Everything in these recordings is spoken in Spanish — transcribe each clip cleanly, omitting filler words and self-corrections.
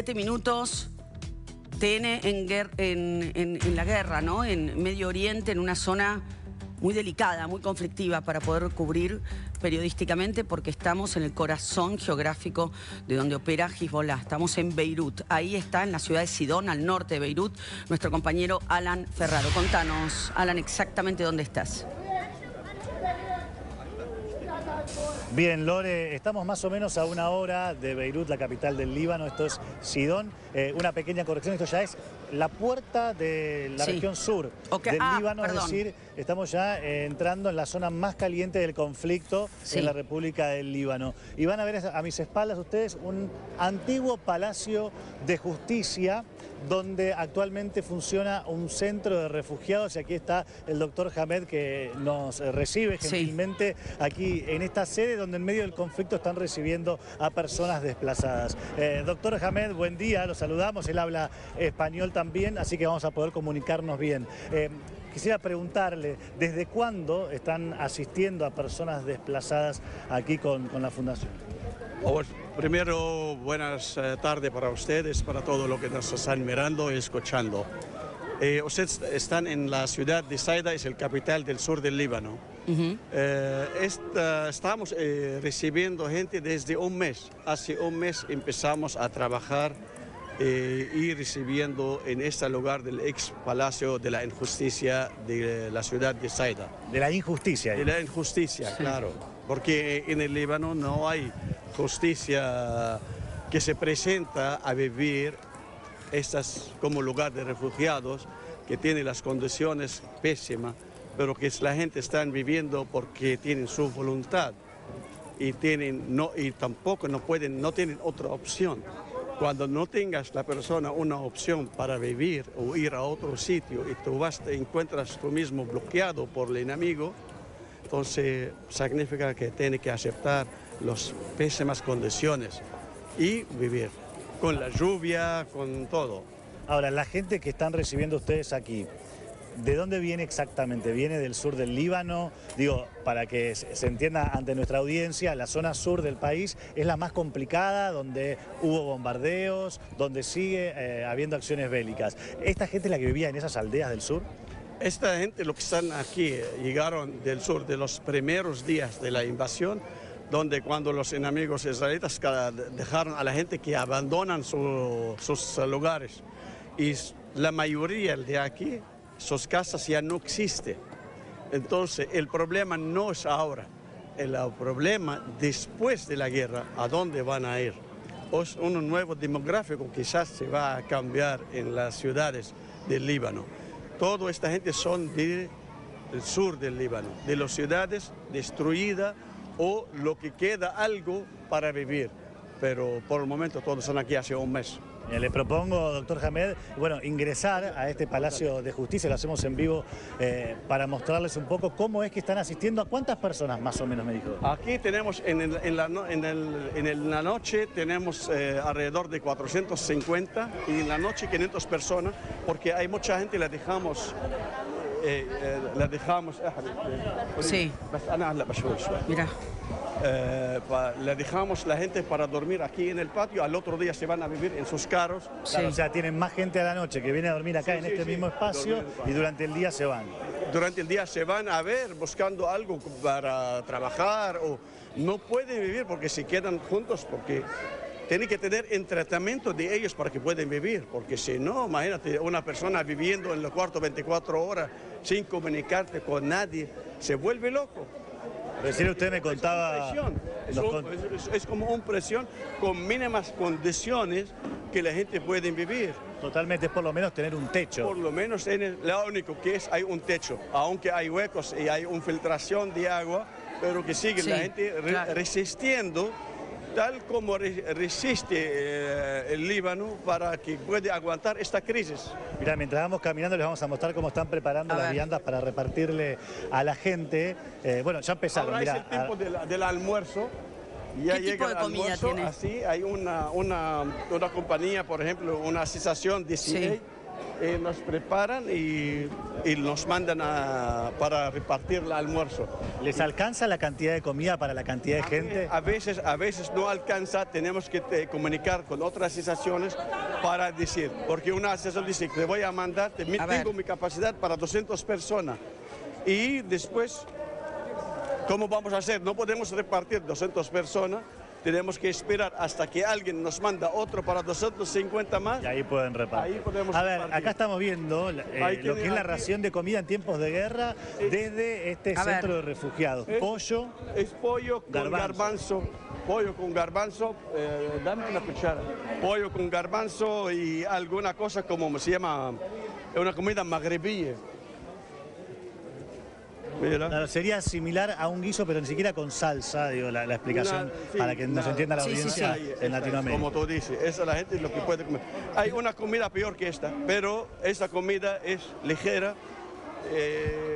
7 minutos, TN en la guerra, ¿no? En Medio Oriente, en una zona muy delicada, muy conflictiva para poder cubrir periodísticamente, porque estamos en el corazón geográfico de donde opera Hezbollah. Estamos en Beirut. Ahí está, en la ciudad de Sidón, al norte de Beirut, nuestro compañero Alan Ferraro. Contanos, Alan, exactamente dónde estás. Bien, Lore, estamos más o menos a 1 hora de Beirut, la capital del Líbano. Esto es Sidón. Una pequeña corrección, esto ya es la puerta de la región sur del Líbano. Perdón. Es decir, estamos ya entrando en la zona más caliente del conflicto en la República del Líbano. Y van a ver a mis espaldas ustedes un antiguo palacio de justicia donde actualmente funciona un centro de refugiados, y aquí está el doctor Hamed, que nos recibe gentilmente aquí en esta sede donde en medio del conflicto están recibiendo a personas desplazadas. Doctor Hamed, buen día, lo saludamos, él habla español también, así que vamos a poder comunicarnos bien. Quisiera preguntarle, ¿desde cuándo están asistiendo a personas desplazadas aquí con la Fundación? Primero, buenas tardes para ustedes, para todo lo que nos están mirando y escuchando. Ustedes están en la ciudad de Saida, es el capital del sur del Líbano. Estamos recibiendo gente desde un mes. Hace un mes empezamos a trabajar y recibiendo en este lugar del ex Palacio de la Injusticia de la ciudad de Saida. ¿De la injusticia? De la injusticia, claro. Porque en el Líbano no hay justicia que se presenta a vivir como lugar de refugiados, que tiene las condiciones pésimas, pero que la gente está viviendo porque tienen su voluntad y tampoco no tienen otra opción. Cuando no tengas la persona una opción para vivir o ir a otro sitio y te encuentras tú mismo bloqueado por el enemigo, entonces significa que tiene que aceptar las pésimas condiciones y vivir con la lluvia, con todo. Ahora, la gente que están recibiendo ustedes aquí, ¿de dónde viene exactamente? ¿Viene del sur del Líbano? Digo, para que se entienda ante nuestra audiencia, la zona sur del país es la más complicada, donde hubo bombardeos, donde sigue habiendo acciones bélicas. ¿Esta gente es la que vivía en esas aldeas del sur? Esta gente, los que están aquí, llegaron del sur de los primeros días de la invasión, donde cuando los enemigos israelitas dejaron a la gente que abandonan sus lugares. Y la mayoría de aquí, sus casas ya no existen. Entonces, el problema no es ahora. El problema después de la guerra, ¿a dónde van a ir? Es un nuevo demográfico quizás se va a cambiar en las ciudades del Líbano. Toda esta gente son del sur del Líbano, de las ciudades destruidas o lo que queda algo para vivir. Pero por el momento todos están aquí hace un mes. Le propongo, doctor Hamed, ingresar a este Palacio de Justicia, lo hacemos en vivo para mostrarles un poco cómo es que están asistiendo. ¿A cuántas personas más o menos, me dijo? Aquí tenemos, en la noche tenemos alrededor de 450 y en la noche 500 personas, porque hay mucha gente, la dejamos... Sí. Mira. Le dejamos la gente para dormir aquí en el patio, al otro día se van a vivir en sus carros. Claro, o sea, tienen más gente a la noche que viene a dormir acá en este mismo espacio y durante el día se van. Durante el día se van a ver buscando algo para trabajar o no pueden vivir porque se quedan juntos porque tienen que tener el tratamiento de ellos para que puedan vivir, porque si no, imagínate, una persona viviendo en el cuarto 24 horas sin comunicarte con nadie, se vuelve loco. Recién usted me contaba... Es como una presión con mínimas condiciones que la gente puede vivir. Totalmente, es por lo menos tener un techo. Por lo menos lo único que hay un techo, aunque hay huecos y hay una filtración de agua, pero que sigue la gente resistiendo, tal como resiste el Líbano para que pueda aguantar esta crisis. Mirá, mientras vamos caminando les vamos a mostrar cómo están preparando las viandas para repartirle a la gente. Ya empezaron. Ahora es el tiempo del almuerzo. Ya ¿Qué tipo de comida tiene? Así hay una compañía, por ejemplo, una asociación de CA, nos preparan y nos mandan para repartir el almuerzo. ¿Les alcanza la cantidad de comida para la cantidad de gente? A veces no alcanza, tenemos que comunicar con otras asociaciones para decir, porque una asociación dice que voy a mandar, tengo mi capacidad para 200 personas. Y después, ¿cómo vamos a hacer? No podemos repartir 200 personas. Tenemos que esperar hasta que alguien nos manda otro para 250 más. Y ahí pueden repartir. Ahí podemos repartir. Acá estamos viendo lo que es la ración de comida en tiempos de guerra desde este centro de refugiados. Pollo. Es pollo con garbanzo. Pollo con garbanzo, dame una cuchara. Pollo con garbanzo y alguna cosa como se llama, una comida magrebí. Claro, sería similar a un guiso, pero ni siquiera con salsa, digo, la explicación para que nos entienda la audiencia en Latinoamérica. Como tú dices, esa la gente es lo que puede comer. Hay una comida peor que esta, pero esa comida es ligera.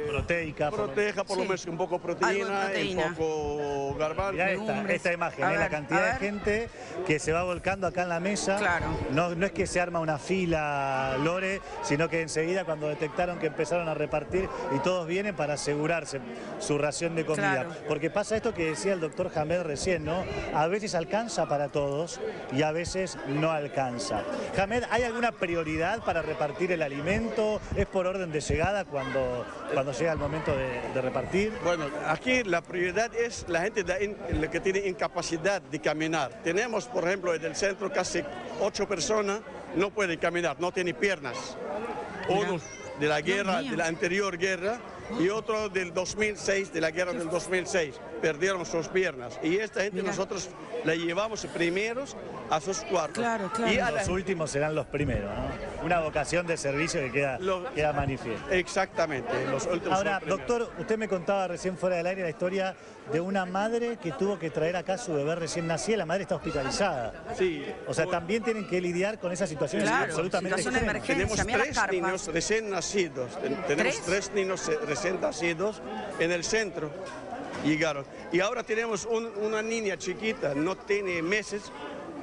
Proteica, por lo menos un poco proteína, un poco garbanzo. Mirá esta imagen, la cantidad de gente que se va volcando acá en la mesa. Claro. No es que se arma una fila, Lore, sino que enseguida cuando detectaron que empezaron a repartir y todos vienen para asegurarse su ración de comida. Claro. Porque pasa esto que decía el doctor Hamed recién, ¿no? A veces alcanza para todos y a veces no alcanza. Hamed, ¿hay alguna prioridad para repartir el alimento? ¿Es por orden de llegada cuando llega el momento de repartir? Bueno, aquí la prioridad es la gente que tiene incapacidad de caminar. Tenemos, por ejemplo, en el centro casi 8 personas no pueden caminar, no tienen piernas. Unos de la guerra, de la anterior guerra, y otro del 2006, de la guerra del 2006. Perdieron sus piernas. Y esta gente nosotros la llevamos primeros a sus cuartos. Claro. Y los últimos serán los primeros, ¿no? Una vocación de servicio que queda manifiesta. Exactamente. Los últimos. Ahora, doctor, usted me contaba recién fuera del aire la historia de una madre que tuvo que traer acá a su bebé recién nacido. La madre está hospitalizada. Sí. O sea, también tienen que lidiar con esas situaciones absolutamente extremas. Tenemos 3 niños recién nacidos. Tenemos 3 niños recién nacidos en el centro. Llegaron. Y ahora tenemos una niña chiquita, no tiene meses,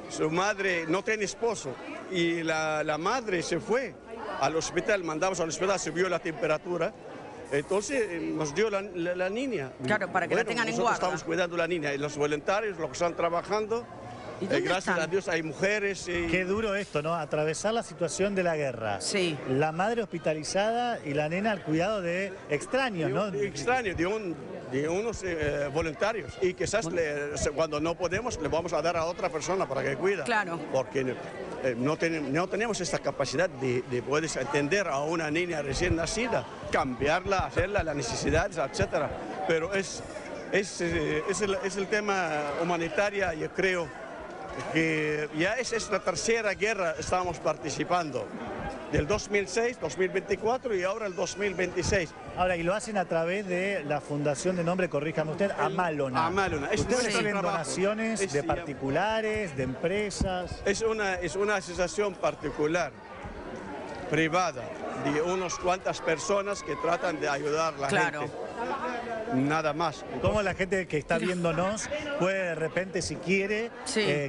su madre no tiene esposo y la madre se fue al hospital, mandamos al hospital, subió la temperatura, entonces nos dio la niña. Claro, para que la tengan en guarda. Nosotros estamos cuidando a la niña y los voluntarios, los que están trabajando. Gracias a Dios hay mujeres. Qué duro esto, ¿no? Atravesar la situación de la guerra. Sí. La madre hospitalizada y la nena al cuidado de extraños, ¿no? Extraños, de unos voluntarios. Y quizás cuando no podemos le vamos a dar a otra persona para que cuida. Claro. Porque no tenemos esta capacidad de poder atender a una niña recién nacida, cambiarla, hacerla, las necesidades, etc. Pero es el tema humanitario, yo creo. Que ya es la tercera guerra estamos participando, del 2006, 2024 y ahora el 2026. Ahora, y lo hacen a través de la fundación de nombre, corríjame usted, Amalona. Amalona. ¿Ustedes reciben donaciones de particulares, de empresas? Es una asociación particular, privada, de unas cuantas personas que tratan de ayudar a la gente. Nada más. ¿Cómo la gente que está viéndonos puede de repente, si quiere,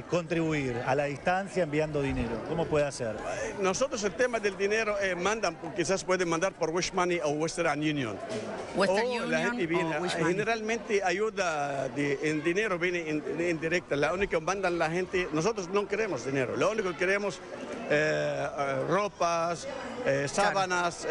contribuir a la distancia enviando dinero? ¿Cómo puede hacer? Nosotros el tema del dinero quizás pueden mandar por Wish Money o Western Union. La gente viene, generalmente ayuda en dinero viene en directa. La única que mandan la gente, nosotros no queremos dinero, lo único que queremos ropas, sábanas,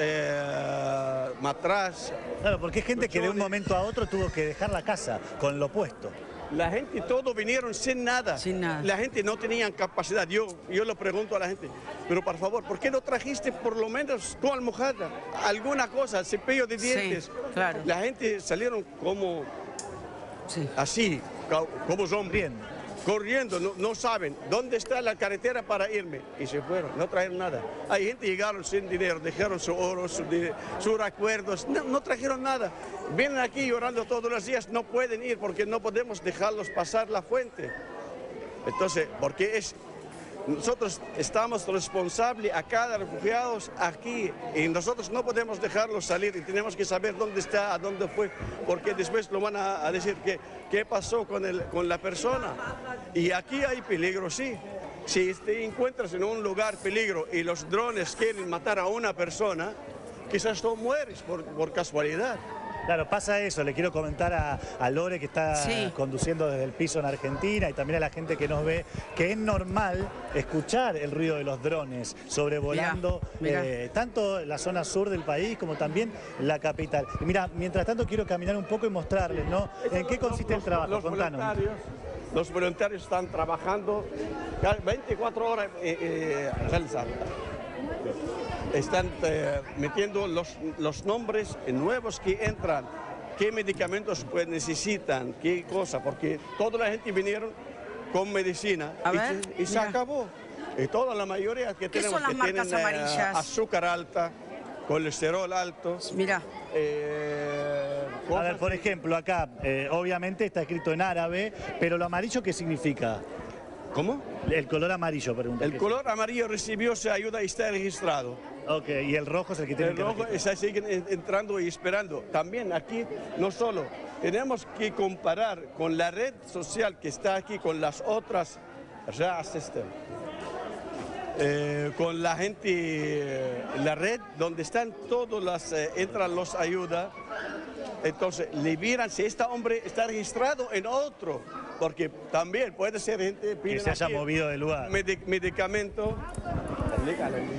matraz. Claro, porque hay gente que de un momento a otro tuvo que dejar la casa con lo puesto. La gente, todos vinieron sin nada. La gente no tenía capacidad. Yo le pregunto a la gente, pero por favor, ¿por qué no trajiste por lo menos tu almohada? Alguna cosa, cepillo de dientes. Claro. La gente salieron como así, como zombies. Corriendo, no saben dónde está la carretera para irme. Y se fueron, no trajeron nada. Hay gente que llegaron sin dinero, dejaron su oro, sus recuerdos, no trajeron nada. Vienen aquí llorando todos los días, no pueden ir porque no podemos dejarlos pasar la fuente. Entonces, porque nosotros estamos responsables a cada refugiado aquí y nosotros no podemos dejarlos salir y tenemos que saber dónde está, a dónde fue, porque después lo van a decir qué pasó con la persona. Y aquí hay peligro, sí. Si te encuentras en un lugar peligro y los drones quieren matar a una persona, quizás tú mueres por casualidad. Claro, pasa eso. Le quiero comentar a Lore, que está conduciendo desde el piso en Argentina, y también a la gente que nos ve, que es normal escuchar el ruido de los drones sobrevolando tanto la zona sur del país como también la capital. Y mira, mientras tanto quiero caminar un poco y mostrarles, ¿no? ¿En qué consiste el trabajo? Contanos. Los voluntarios están trabajando 24 horas están metiendo los nombres nuevos que entran, qué medicamentos pues necesitan, qué cosa, porque toda la gente vinieron con medicina y se acabó. Y toda la mayoría que tenemos son las marcas amarillas? Azúcar alta, colesterol alto. Mira. A ver, por ejemplo, acá obviamente está escrito en árabe, pero lo amarillo, ¿qué significa? ¿Cómo? El color amarillo, pregunta. El color amarillo recibió su ayuda y está registrado. Ok, y el rojo es el que tiene que registrar. El rojo siguen entrando y esperando. También aquí, no solo, tenemos que comparar con la red social que está aquí, con las otras con la gente, la red donde están todas las, entran los ayudas. Entonces, le miran si este hombre está registrado en otro, porque también puede ser gente que se haya movido del lugar. Medicamento.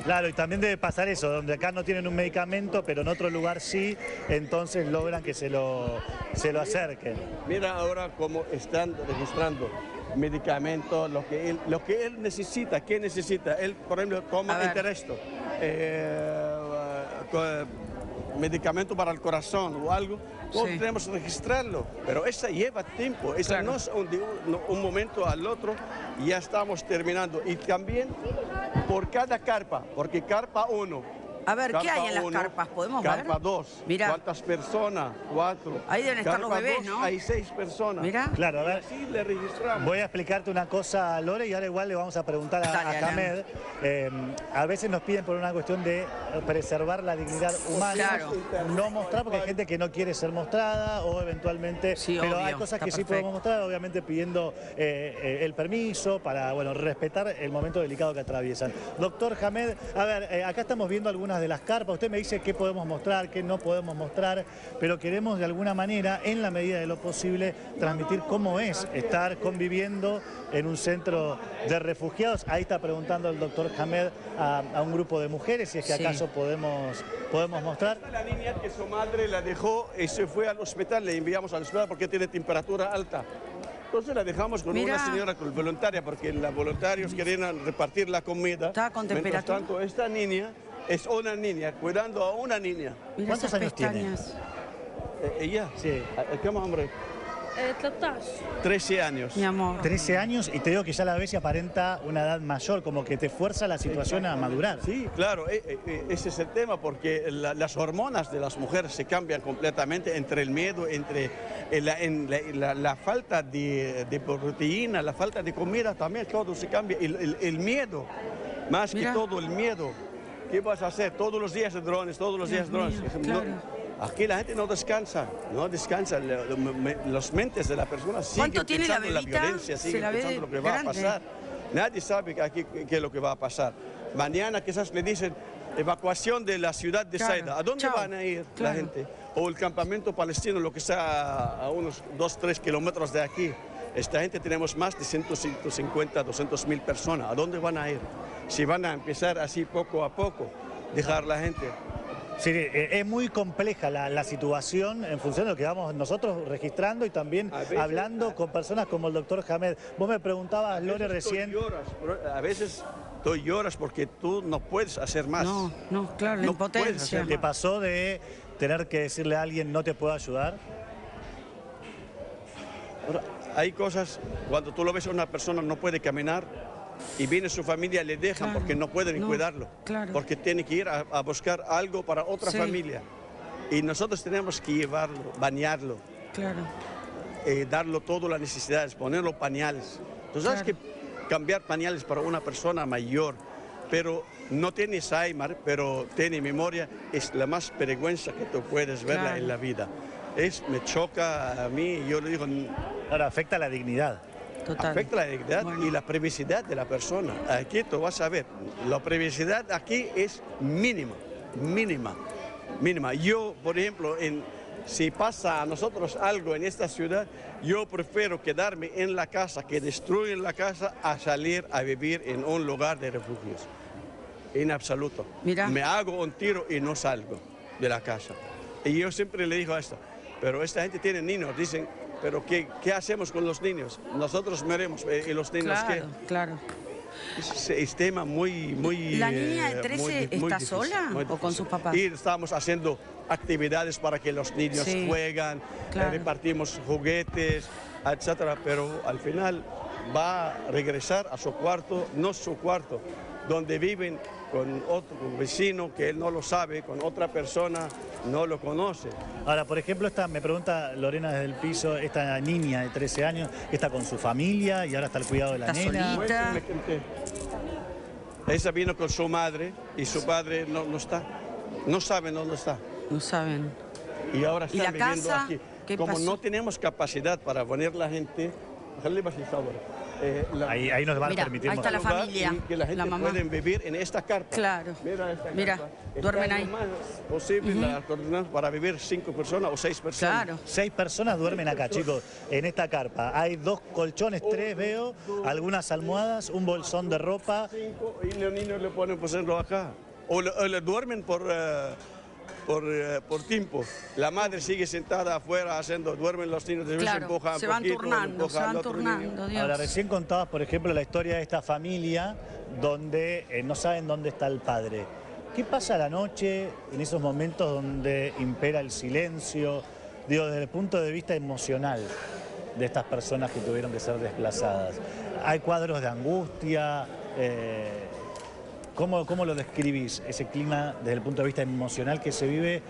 Claro, y también debe pasar eso, donde acá no tienen un medicamento, pero en otro lugar sí, entonces logran que se lo acerquen. Mira ahora cómo están registrando medicamentos, lo que él necesita. ¿Qué necesita? Él, por ejemplo, toma Interresto, medicamento para el corazón o algo, todos tenemos que registrarlo, pero eso lleva tiempo, eso no es un momento al otro y ya estamos terminando. Y también por cada carpa, porque carpa 1. A ver, ¿qué hay en las carpas? ¿Podemos ver? Carpa 2. Mirá. ¿Cuántas personas? 4. Ahí deben estar los bebés, 2, ¿no? Hay 6 personas. Mirá. Claro, a ver. Y así le registramos. Voy a explicarte una cosa, Lore, y ahora igual le vamos a preguntar a Hamed. A veces nos piden por una cuestión de preservar la dignidad humana, no mostrar, porque hay gente que no quiere ser mostrada o eventualmente... pero hay cosas que sí podemos mostrar, obviamente pidiendo el permiso para respetar el momento delicado que atraviesan. Doctor Hamed, a ver, acá estamos viendo algunas de las carpas. Usted me dice qué podemos mostrar, qué no podemos mostrar, pero queremos de alguna manera, en la medida de lo posible, transmitir cómo es estar conviviendo en un centro de refugiados. Ahí está preguntando el doctor Hamed a un grupo de mujeres si es que acaso podemos mostrar. La niña que su madre la dejó y se fue al hospital, le enviamos al hospital porque tiene temperatura alta. Entonces la dejamos con una señora voluntaria, porque los voluntarios querían repartir la comida. Está con temperatura. Mientras tanto, esta niña es una niña, cuidando a una niña. ¿Cuántos años tiene? Ella. ¿Qué más, hombre? 13 años. Mi amor. 13 años, y te digo que ya la ves y aparenta una edad mayor, como que te fuerza la situación a madurar. Sí, claro, ese es el tema, porque las hormonas de las mujeres se cambian completamente entre el miedo, entre la falta de proteína, la falta de comida, también todo se cambia. El miedo, más que todo el miedo. ¿Qué vas a hacer? Todos los días drones, todos los días drones. Aquí la gente no descansa, Los mentes de la persona siguen pensando en la violencia, siguen pensando lo que va a pasar. Nadie sabe aquí qué es lo que va a pasar. Mañana quizás le dicen evacuación de la ciudad de Saida. ¿A dónde van a ir la gente? O el campamento palestino, lo que está a unos 2-3 kilómetros de aquí. Esta gente tenemos más de 150, 200.000 personas. ¿A dónde van a ir? Si van a empezar así poco a poco, dejar la gente. Sí, es muy compleja la situación en función de lo que vamos nosotros registrando y también hablando con personas como el doctor Hamed. Vos me preguntabas, Lore, recién... A veces tú lloras porque tú no puedes hacer más. No, claro, la impotencia. ¿Te pasó de tener que decirle a alguien no te puedo ayudar? Hay cosas, cuando tú lo ves a una persona no puede caminar y viene su familia, le dejan porque no pueden cuidarlo, porque tiene que ir a buscar algo para otra familia. Y nosotros tenemos que llevarlo, bañarlo, darle todas las necesidades, ponerlo pañales. Tú sabes que cambiar pañales para una persona mayor, pero no tiene Alzheimer, pero tiene memoria, es la más vergüenza que tú puedes verla en la vida. Me choca a mí, yo le digo... Ahora, afecta la dignidad. Total. Afecta la dignidad Bueno. y la privacidad de la persona. Aquí tú vas a ver, la privacidad aquí es mínima, mínima, mínima. Yo, por ejemplo, si pasa a nosotros algo en esta ciudad, yo prefiero quedarme en la casa, que destruyen la casa, a salir a vivir en un lugar de refugios. En absoluto. Mira. Me hago un tiro y no salgo de la casa. Y yo siempre le digo esto, pero esta gente tiene niños, dicen, pero ¿qué hacemos con los niños? Nosotros morimos, ¿y los niños qué? Claro. Es tema muy... ¿La niña de 13 muy está difícil, sola muy o con difícil. sus papás? Y estamos haciendo actividades para que los niños Sí, juegan, claro. repartimos juguetes, etcétera, pero al final va a regresar a su cuarto, no su cuarto, donde viven con otro vecino que él no lo sabe, con otra persona no lo conoce. Ahora, por ejemplo, me pregunta Lorena desde el piso, esta niña de 13 años que está con su familia y ahora está al cuidado de la Está nena. solita. Ella vino con su madre y su padre no está, no saben dónde está. No saben. Y ahora ¿Y están la viviendo casa? aquí. ¿Qué Como pasó? no tenemos capacidad para poner la gente, Ahí nos van a Mira, permitir ahí está la mostrar. familia, y que la gente la mamá. puede vivir en esta carpa. Claro. Mira esta Mira, carpa. duermen Está ahí. lo más posible las coordenadas para vivir 5 personas o 6 personas. Claro. 6 personas duermen acá, chicos, en esta carpa. Hay 2 colchones, 3 veo, algunas almohadas, un bolsón de ropa. 5 y los niños le ponen ponerlo acá. O le duermen por tiempo. La madre sigue sentada afuera duermen los niños, de vez Claro, empujan se un van poquito, turnando, empujan al otro niño. Dios. Ahora, recién contabas, por ejemplo, la historia de esta familia donde no saben dónde está el padre. ¿Qué pasa a la noche en esos momentos donde impera el silencio? Digo, desde el punto de vista emocional de estas personas que tuvieron que ser desplazadas. ¿Hay cuadros de angustia? ¿Cómo lo describís, ese clima desde el punto de vista emocional que se vive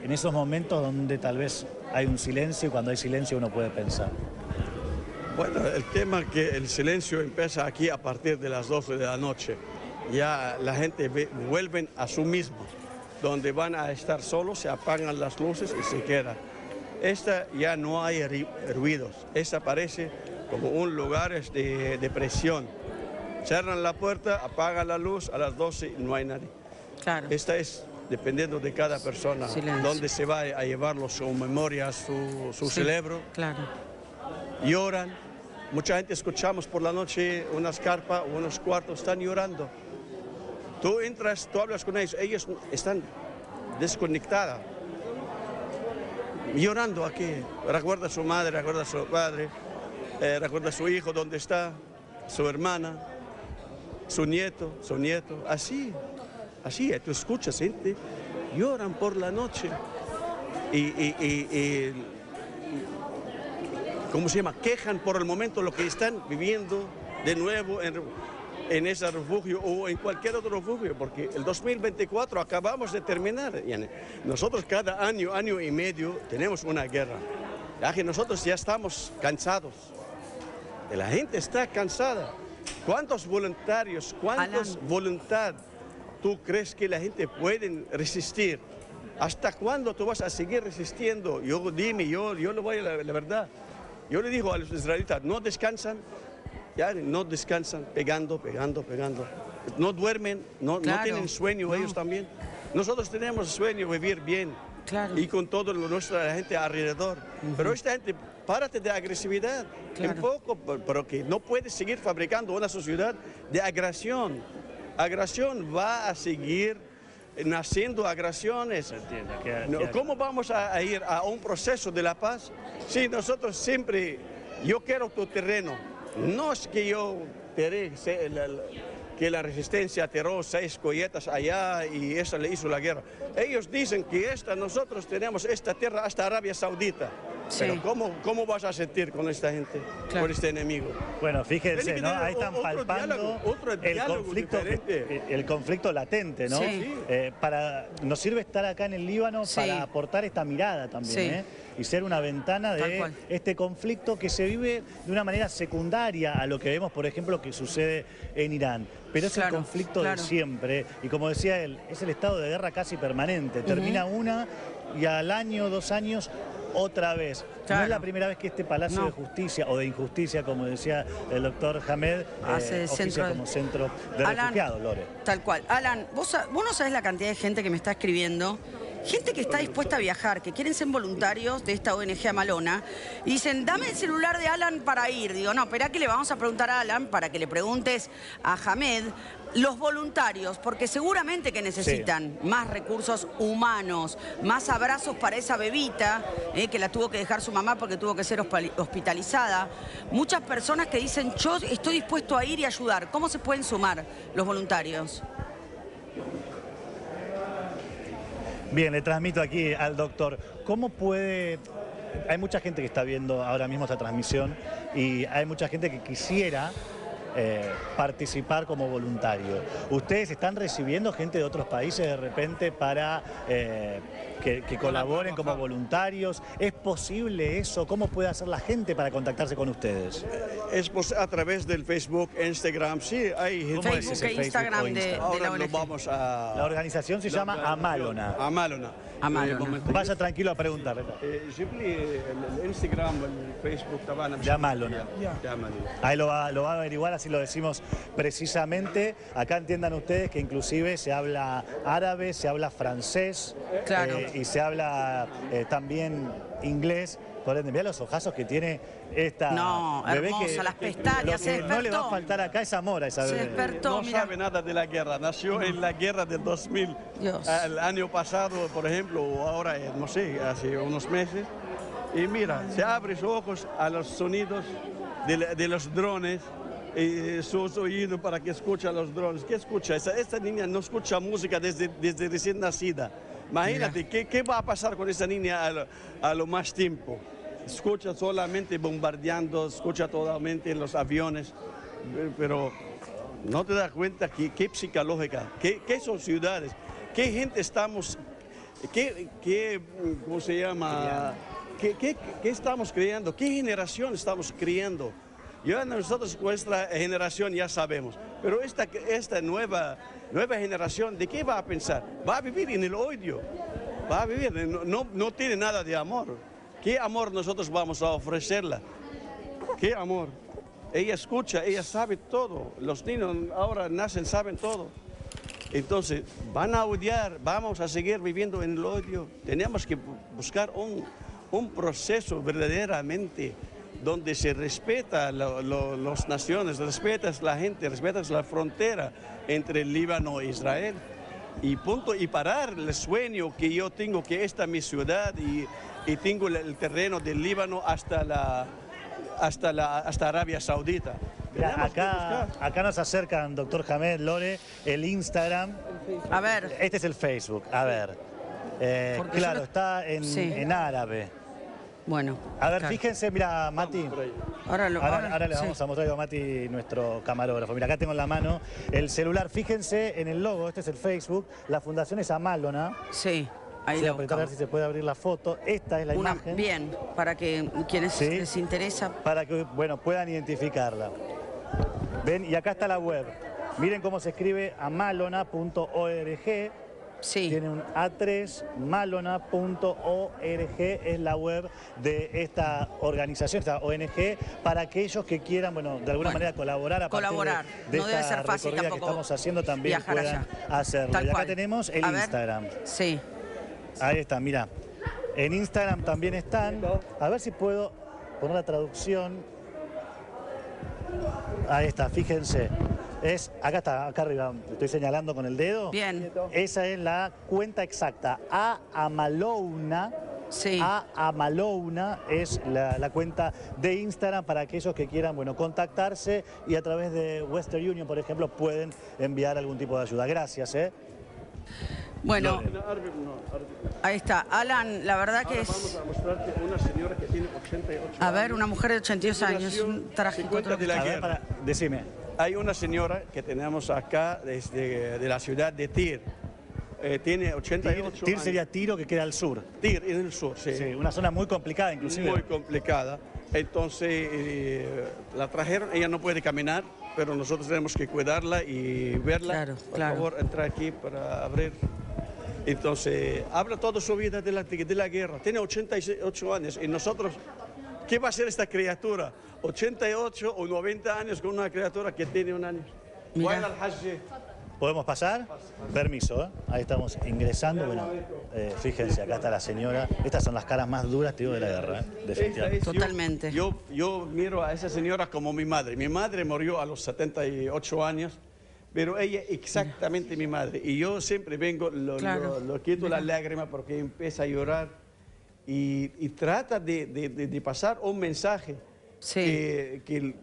en esos momentos donde tal vez hay un silencio y cuando hay silencio uno puede pensar? Bueno, el tema es que el silencio empieza aquí a partir de las 12 de la noche. Ya la gente vuelven a su mismo, donde van a estar solos, se apagan las luces y se quedan. Esta ya no hay ruidos, esta parece como un lugar de depresión. Cierran la puerta, apagan la luz, a las 12 no hay nadie. Claro. Esta es dependiendo de cada persona, Silencio. dónde se va a llevarlo su memoria, su Sí, cerebro. Claro. Lloran. Mucha gente escuchamos por la noche unas carpas o unos cuartos, están llorando. Tú entras, tú hablas con ellos están desconectadas. Llorando aquí. Recuerda a su madre, recuerda a su padre, recuerda a su hijo, dónde está, su hermana, su nieto, así, tú escuchas gente, lloran por la noche y ¿cómo se llama? Quejan por el momento lo que están viviendo de nuevo en ese refugio o en cualquier otro refugio, porque el 2024 acabamos de terminar. Nosotros cada año, año y medio tenemos una guerra. Ya que nosotros ya estamos cansados. La gente está cansada. ¿Cuántos voluntarios, cuántos voluntad tú crees que la gente puede resistir? ¿Hasta cuándo tú vas a seguir resistiendo? Yo le voy a la verdad. Yo le digo a los israelitas, no descansan, no descansan, pegando. No duermen, no tienen sueño ellos también. Nosotros tenemos sueño, vivir bien. Claro. Y con toda nuestra gente alrededor. Pero esta gente, párate de agresividad, Claro. un poco, pero que no puedes seguir fabricando una sociedad de agresión. Agresión va a seguir naciendo agresiones. ¿Cómo vamos a ir a un proceso de la paz? Si nosotros siempre, yo quiero tu terreno, no es que yo que la resistencia tiró 6 colletas allá y esa le hizo la guerra. Ellos dicen que nosotros tenemos esta tierra hasta Arabia Saudita. Sí. Pero ¿cómo vas a sentir con esta gente, Claro. con este enemigo? Bueno, fíjense, Tiene que ¿no? tener Ahí están otro palpando diálogo, otro el diálogo conflicto, diferente. el conflicto latente, ¿no? Sí. Nos sirve estar acá en el Líbano Sí. para aportar esta mirada también, Sí. Y ser una ventana Tal de cual. este conflicto que se vive de una manera secundaria a lo que vemos, por ejemplo, que sucede en Irán. Pero es Claro, el conflicto claro. de siempre, y como decía él, es el estado de guerra casi permanente. Termina una y al año, 2 años otra vez. Claro. No es la primera vez que este Palacio de Justicia, o de Injusticia, como decía el doctor Hamed, oficia como centro de refugiados, Lore. Tal cual. Alan, vos no sabés la cantidad de gente que me está escribiendo. Gente que está dispuesta a viajar, que quieren ser voluntarios de esta ONG Amalona, y dicen, dame el celular de Alan para ir. Digo, no, espera que le vamos a preguntar a Alan para que le preguntes a Hamed los voluntarios, porque seguramente que necesitan más recursos humanos, más abrazos para esa bebita, que la tuvo que dejar su mamá porque tuvo que ser hospitalizada. Muchas personas que dicen, yo estoy dispuesto a ir y ayudar. ¿Cómo se pueden sumar los voluntarios? Bien, le transmito aquí al doctor. ¿Cómo puede...? Hay mucha gente que está viendo ahora mismo esta transmisión y hay mucha gente que quisiera participar como voluntario. ¿Ustedes están recibiendo gente de otros países de repente para que colaboren como voluntarios? ¿Es posible eso? ¿Cómo puede hacer la gente para contactarse con ustedes? Es a través del Facebook, Instagram, sí, hay gente. Facebook e Instagram de la Ahora ONG. lo vamos a... La organización se llama Amalona. Amalona. Vaya tranquilo a preguntar. Simply el Instagram, el Facebook, de Amalona. Ahí lo va a averiguar, así lo decimos precisamente. Acá entiendan ustedes que inclusive se habla árabe, se habla francés, y se habla también inglés. Por ende, mirá los ojazos que tiene esta bebé, hermosa, que las pestañas, lo que no le va a faltar acá es amor a esa bebé. Se despertó, no sabe nada de la guerra, nació en la guerra del 2000. El año pasado, por ejemplo, o ahora, no sé, hace unos meses. Y mira, se abre sus ojos a los sonidos de los drones, sus oídos para que escuche los drones. ¿Qué escucha? Esta niña no escucha música desde recién nacida. Imagínate, ¿qué va a pasar con esa niña a lo más tiempo? Escucha solamente bombardeando, escucha totalmente en los aviones, pero no te das cuenta qué psicológica, qué son ciudades, qué gente estamos, ¿cómo se llama? ¿Qué estamos creando? ¿Qué generación estamos creando? Ya nosotros, nuestra generación, ya sabemos, pero esta nueva generación, ¿de qué va a pensar? Va a vivir en el odio, va a vivir, no tiene nada de amor. ¿Qué amor nosotros vamos a ofrecerla? ¿Qué amor? Ella escucha, ella sabe todo, los niños ahora nacen, saben todo. Entonces, van a odiar, vamos a seguir viviendo en el odio. Tenemos que buscar un proceso verdaderamente donde se respeta las naciones, respetas la gente, respetas la frontera entre el Líbano e Israel. Y punto, y parar el sueño que yo tengo, que esta es mi ciudad y tengo el terreno del Líbano hasta Arabia Saudita. Mira, acá nos acercan, doctor Hamed, Lore, el Instagram. A ver. Este es el Facebook, a ver. Claro, está en árabe. Bueno. A ver, fíjense, mira, Mati. Ahora le vamos a mostrar a Mati, nuestro camarógrafo. Mira, acá tengo en la mano el celular. Fíjense en el logo, este es el Facebook. La fundación es Amalona. Sí. Ahí a ver si se puede abrir la foto. Esta es la imagen. Bien, para que quienes les interesa. Para que, bueno, puedan identificarla. Ven, y acá está la web. Miren cómo se escribe amalona.org. Sí. Tiene un A3, malona.org, es la web de esta organización, esta ONG, para aquellos que quieran, bueno, de alguna manera colaborar a partir de no debe esta ser fácil recorrida que estamos haciendo, también puedan hacerlo. Y acá tenemos el Instagram. Sí. Ahí está, mira. En Instagram también están. A ver si puedo poner la traducción. Ahí está, fíjense. Acá está, acá arriba, estoy señalando con el dedo. Bien. Esa es la cuenta exacta. Amalona. Sí. Amalona es la cuenta de Instagram para aquellos que quieran, bueno, contactarse y a través de Western Union, por ejemplo, pueden enviar algún tipo de ayuda. Gracias, Bueno, ahí está. Alan, la verdad que vamos a mostrarte una señora que tiene 88 años. A ver, una mujer de 82 años, un trágico. Decime. Hay una señora que tenemos acá de la ciudad de Tir. Tiene 88 años. Tir sería Tiro, que queda al sur. Tir, en el sur, sí. Sí, una zona muy complicada inclusive. Muy complicada. Entonces la trajeron, ella no puede caminar, pero nosotros tenemos que cuidarla y verla. Claro, Por favor, entra aquí para abrir. Entonces, habla toda su vida de la guerra. Tiene 88 años y nosotros, ¿qué va a hacer esta criatura? 88 o 90 años con una criatura que tiene un año. Mira. ¿Podemos pasar? Permiso, ¿eh? Ahí estamos ingresando. Bueno, fíjense, acá está la señora. Estas son las caras más duras, te digo, de la guerra, ¿eh? Definitivamente. Totalmente. Yo miro a esa señora como mi madre. Mi madre murió a los 78 años, pero ella exactamente mi madre. Y yo siempre vengo, lo quito la lágrima porque empieza a llorar y trata de pasar un mensaje que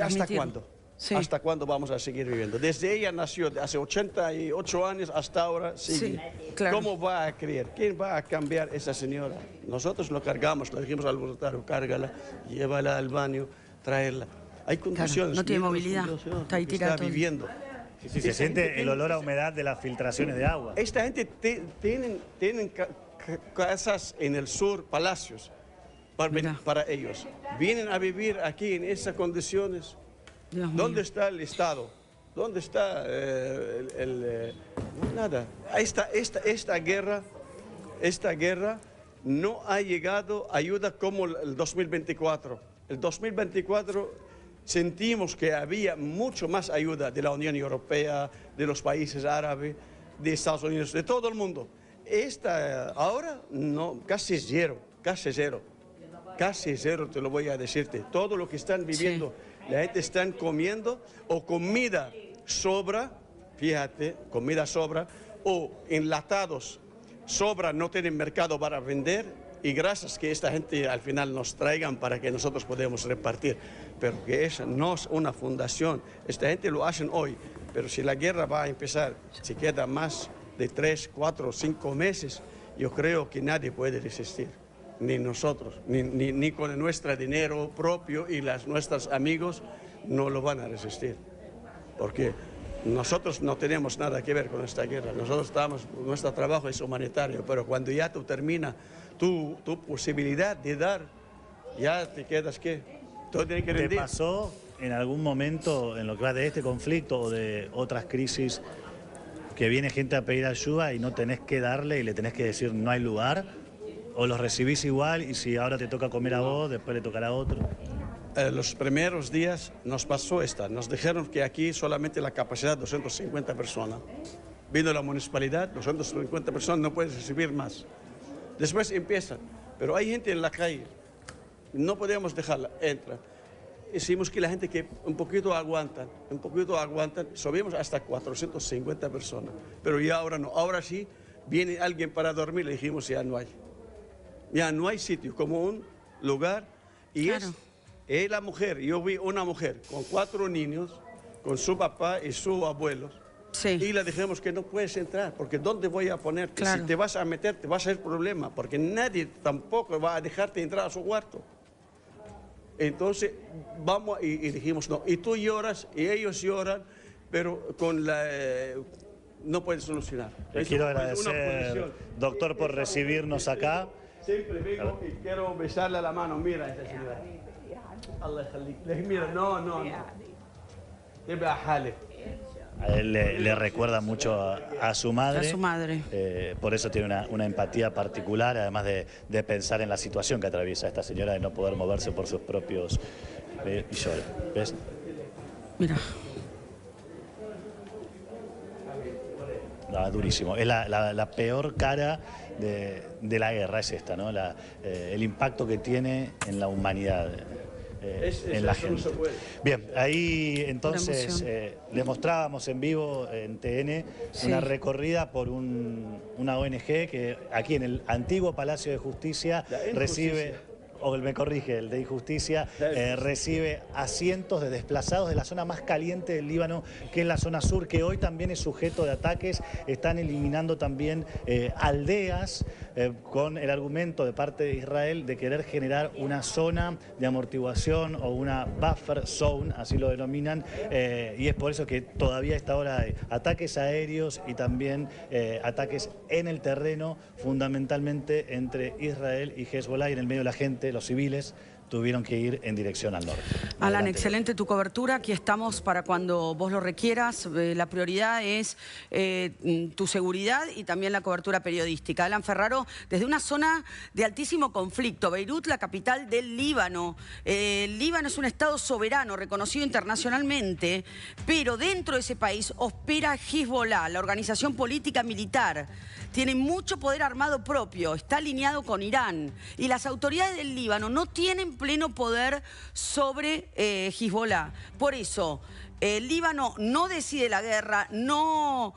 hasta cuándo. Sí. ¿Hasta cuándo vamos a seguir viviendo? Desde ella nació, hace 88 años hasta ahora sigue. Sí, claro. ¿Cómo va a creer? ¿Quién va a cambiar esa señora? Nosotros lo cargamos, le dijimos al voluntario, cárgala, llévala al baño, tráela. Hay condiciones. Claro, no tiene movilidad, está ahí tirado. Está viviendo. Sí, se siente el olor a humedad de las filtraciones de agua. Esta gente tienen casas en el sur, palacios, para ellos. Vienen a vivir aquí en esas condiciones. ¿Dónde está el Estado? ¿Dónde está nada? Esta guerra no ha llegado ayuda como el 2024. El 2024 sentimos que había mucho más ayuda de la Unión Europea, de los países árabes, de Estados Unidos, de todo el mundo. Ahora no, casi cero, te lo voy a decirte. Todo lo que están viviendo. Sí. La gente está comiendo o comida sobra, fíjate, comida sobra, o enlatados sobra, no tienen mercado para vender y gracias que esta gente al final nos traigan para que nosotros podamos repartir. Pero que esa no es una fundación, esta gente lo hacen hoy, pero si la guerra va a empezar, si queda más de 3, 4, 5 meses, yo creo que nadie puede resistir. Ni nosotros, ni con nuestro dinero propio y nuestros amigos no lo van a resistir. Porque nosotros no tenemos nada que ver con esta guerra. Nuestro trabajo es humanitario, pero cuando ya tú termina tu posibilidad de dar, ya te quedas ¿qué? Todo tiene que rendir. ¿Te pasó en algún momento en lo que va de este conflicto o de otras crisis que viene gente a pedir ayuda y no tenés que darle y le tenés que decir no hay lugar? ¿O los recibís igual y si ahora te toca comer a vos, después le tocará a otro? Los primeros días nos pasó nos dijeron que aquí solamente la capacidad de 250 personas. Vino la municipalidad, 250 personas, no puedes recibir más. Después empiezan, pero hay gente en la calle, no podemos dejarla, entra. Hicimos que la gente que un poquito aguantan, subimos hasta 450 personas. Pero ya ahora no, ahora sí, viene alguien para dormir, le dijimos ya no hay. Ya no hay sitio, como un lugar. Y claro. es la mujer, yo vi una mujer con 4 niños, con su papá y sus abuelos. Sí. Y le dijimos que no puedes entrar, porque ¿dónde voy a ponerte? Claro. Si te vas a meter, te vas a hacer problema, porque nadie tampoco va a dejarte entrar a su cuarto. Entonces, vamos y dijimos no. Y tú lloras, y ellos lloran, pero con no puedes solucionar. Les quiero agradecer, doctor, por recibirnos acá. Siempre vengo y quiero besarle la mano. Mira a esta señora. Allah ykhalik. Mira, no. A él le recuerda mucho a su madre. A su madre. Por eso tiene una empatía particular, además de pensar en la situación que atraviesa esta señora de no poder moverse por sus propios... y llora. ¿Ves? Mira. Durísimo. Es la peor cara de la guerra, es esta, ¿no? El impacto que tiene en la humanidad, en la gente. Bien, ahí entonces le mostrábamos en vivo en TN una recorrida por una ONG que aquí en el antiguo Palacio de Justicia recibe... o me corrige, el de Injusticia, recibe a cientos de desplazados de la zona más caliente del Líbano, que es la zona sur, que hoy también es sujeto de ataques. Están eliminando también aldeas con el argumento de parte de Israel de querer generar una zona de amortiguación o una buffer zone, así lo denominan, y es por eso que todavía a esta hora hay ataques aéreos y también ataques en el terreno, fundamentalmente entre Israel y Hezbollah, y en el medio de la gente, los civiles, tuvieron que ir en dirección al norte. Alan, Adelante. excelente tu cobertura. Aquí estamos para cuando vos lo requieras. La prioridad es tu seguridad y también la cobertura periodística. Alan Ferraro, desde una zona de altísimo conflicto, Beirut, la capital del Líbano. El Líbano es un estado soberano, reconocido internacionalmente, pero dentro de ese país opera Hezbollah, la organización política militar. Tiene mucho poder armado propio, está alineado con Irán. Y las autoridades del Líbano no tienen pleno poder sobre Hezbollah. Por eso, el Líbano no decide la guerra, no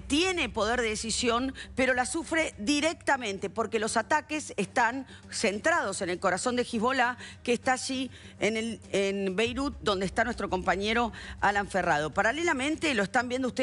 tiene poder de decisión, pero la sufre directamente porque los ataques están centrados en el corazón de Hezbollah, que está allí en Beirut, donde está nuestro compañero Alan Ferraro. Paralelamente, lo están viendo ustedes.